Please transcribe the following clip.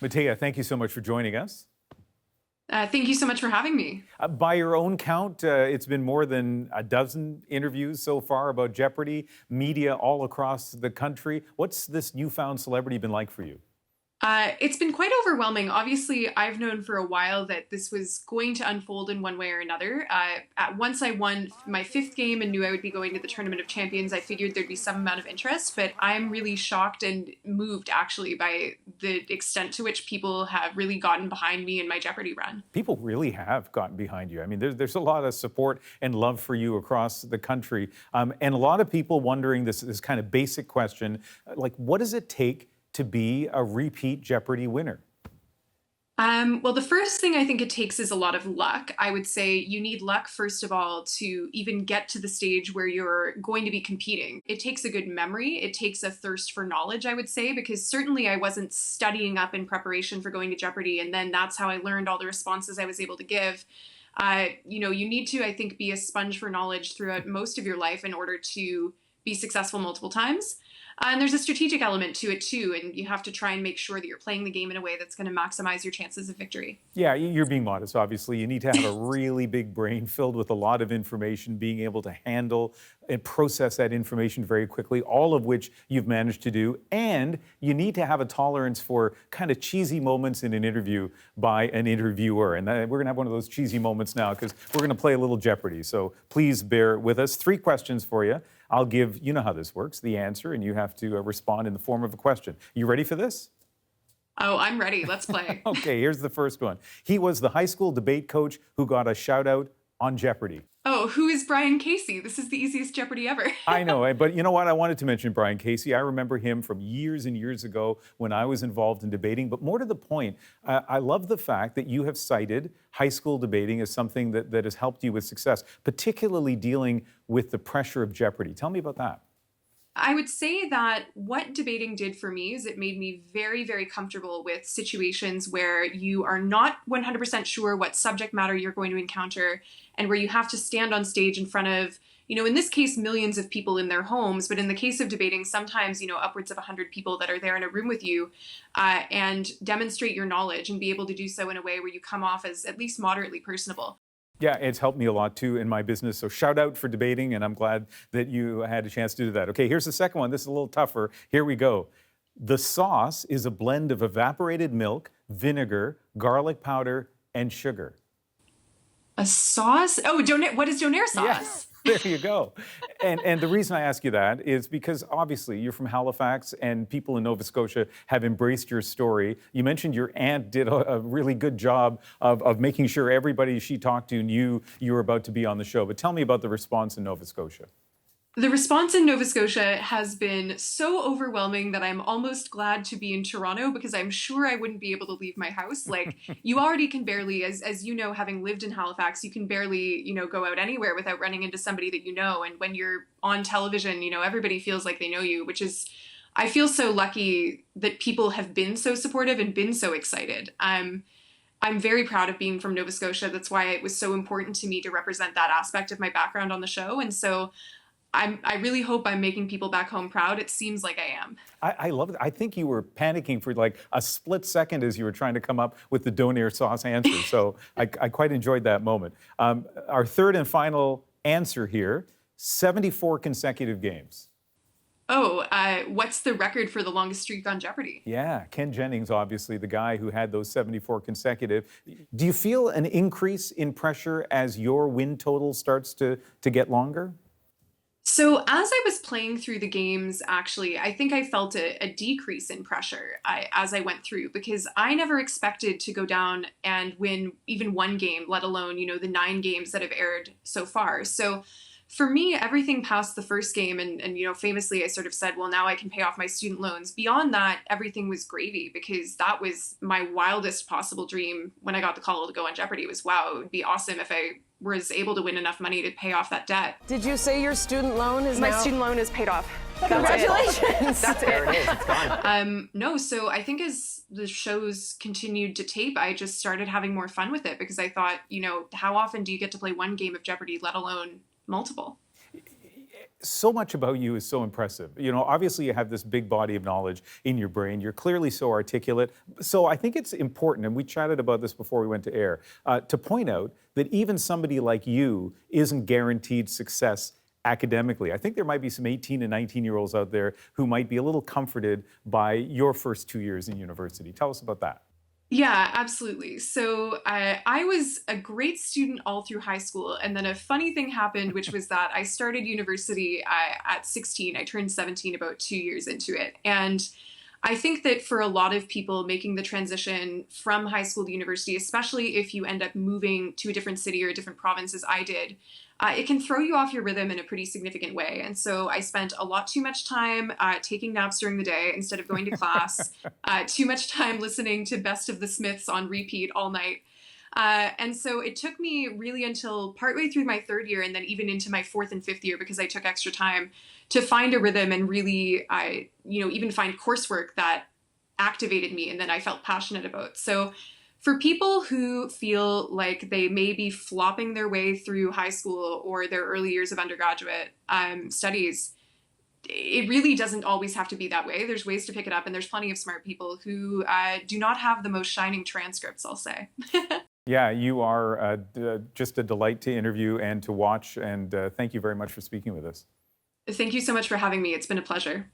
Mattea, thank you so much for joining us. Thank you so much for having me. By your own count, it's been more than a dozen interviews so far about Jeopardy, media all across the country. What's this newfound celebrity been like for you? It's been quite overwhelming. Obviously, I've known for a while that this was going to unfold in one way or another. Once I won my fifth game and knew I would be going to the Tournament of Champions, I figured there'd be some amount of interest, but I'm really shocked and moved actually by the extent to which people have really gotten behind me in my Jeopardy run. People really have gotten behind you. I mean, there's a lot of support and love for you across the country. And a lot of people wondering this kind of basic question, like, what does it take to be a repeat Jeopardy winner? Well, the first thing I think it takes is a lot of luck. I would say you need luck, first of all, to even get to the stage where you're going to be competing. It takes a good memory. It takes a thirst for knowledge, I would say, because certainly I wasn't studying up in preparation for going to Jeopardy, and then that's how I learned all the responses I was able to give. You need to, I think, be a sponge for knowledge throughout most of your life in order to be successful multiple times. And there's a strategic element to it too, and you have to try and make sure that you're playing the game in a way that's going to maximize your chances of victory. Yeah, you're being modest, obviously. You need to have a really big brain filled with a lot of information, being able to handle and process that information very quickly, all of which you've managed to do. And you need to have a tolerance for kind of cheesy moments in an interview by an interviewer. And we're going to have one of those cheesy moments now because we're going to play a little Jeopardy. So please bear with us. 3 questions for you. I'll give, you know how this works, the answer, and you have to respond in the form of a question. You ready for this? Oh, I'm ready. Let's play. Okay, here's the first one. He was the high school debate coach who got a shout out on Jeopardy. Oh, who is Brian Casey? This is the easiest Jeopardy ever. I know, but you know what? I wanted to mention Brian Casey. I remember him from years and years ago when I was involved in debating. But more to the point, I love the fact that you have cited high school debating as something that has helped you with success, particularly dealing with the pressure of Jeopardy. Tell me about that. I would say that what debating did for me is it made me very, very comfortable with situations where you are not 100% sure what subject matter you're going to encounter and where you have to stand on stage in front of, in this case, millions of people in their homes. But in the case of debating, sometimes, upwards of 100 people that are there in a room with you and demonstrate your knowledge and be able to do so in a way where you come off as at least moderately personable. Yeah, it's helped me a lot too in my business. So shout out for debating, and I'm glad that you had a chance to do that. Okay, here's the second one. This is a little tougher. Here we go. The sauce is a blend of evaporated milk, vinegar, garlic powder, and sugar. A sauce? Oh, what is donair sauce? Yes. There you go. And the reason I ask you that is because obviously you're from Halifax and people in Nova Scotia have embraced your story. You mentioned your aunt did a really good job of making sure everybody she talked to knew you were about to be on the show. But tell me about the response in Nova Scotia. The response in Nova Scotia has been so overwhelming that I'm almost glad to be in Toronto because I'm sure I wouldn't be able to leave my house. Like, you already can barely, as you know, having lived in Halifax, you can barely, go out anywhere without running into somebody that you know. And when you're on television, everybody feels like they know you, which is, I feel so lucky that people have been so supportive and been so excited. I'm very proud of being from Nova Scotia. That's why it was so important to me to represent that aspect of my background on the show. And so I really hope I'm making people back home proud. It seems like I am. I love it. I think you were panicking for like a split second as you were trying to come up with the donair sauce answer. So I quite enjoyed that moment. Our third and final answer here, 74 consecutive games. Oh, what's the record for the longest streak on Jeopardy? Yeah, Ken Jennings, obviously, the guy who had those 74 consecutive. Do you feel an increase in pressure as your win total starts to get longer? So as I was playing through the games, actually, I think I felt a decrease in pressure as I went through because I never expected to go down and win even one game, let alone, the 9 games that have aired so far. So for me, everything past the first game and famously I sort of said, well, now I can pay off my student loans. Beyond that, everything was gravy because that was my wildest possible dream when I got the call to go on Jeopardy was, wow, it would be awesome if I was able to win enough money to pay off that debt. Did you say your student loan is My student loan is paid off. Congratulations. That's it. There it is. It's gone. No, so I think as the shows continued to tape, I just started having more fun with it because I thought, how often do you get to play one game of Jeopardy, let alone multiple? So much about you is so impressive. Obviously you have this big body of knowledge in your brain. You're clearly so articulate. So I think it's important, and we chatted about this before we went to air, to point out that even somebody like you isn't guaranteed success academically. I think there might be some 18 and 19-year-olds out there who might be a little comforted by your first 2 years in university. Tell us about that. Yeah, absolutely. So I was a great student all through high school. And then a funny thing happened, which was that I started university at 16. I turned 17 about 2 years into it. And I think that for a lot of people making the transition from high school to university, especially if you end up moving to a different city or a different province as I did, it can throw you off your rhythm in a pretty significant way. And so I spent a lot too much time taking naps during the day instead of going to class, too much time listening to Best of the Smiths on repeat all night. And so it took me really until partway through my third year and then even into my fourth and fifth year, because I took extra time to find a rhythm and really, even find coursework that activated me and that I felt passionate about. So for people who feel like they may be flopping their way through high school or their early years of undergraduate studies, it really doesn't always have to be that way. There's ways to pick it up, and there's plenty of smart people who do not have the most shining transcripts, I'll say. Yeah, you are just a delight to interview and to watch, and thank you very much for speaking with us. Thank you so much for having me. It's been a pleasure.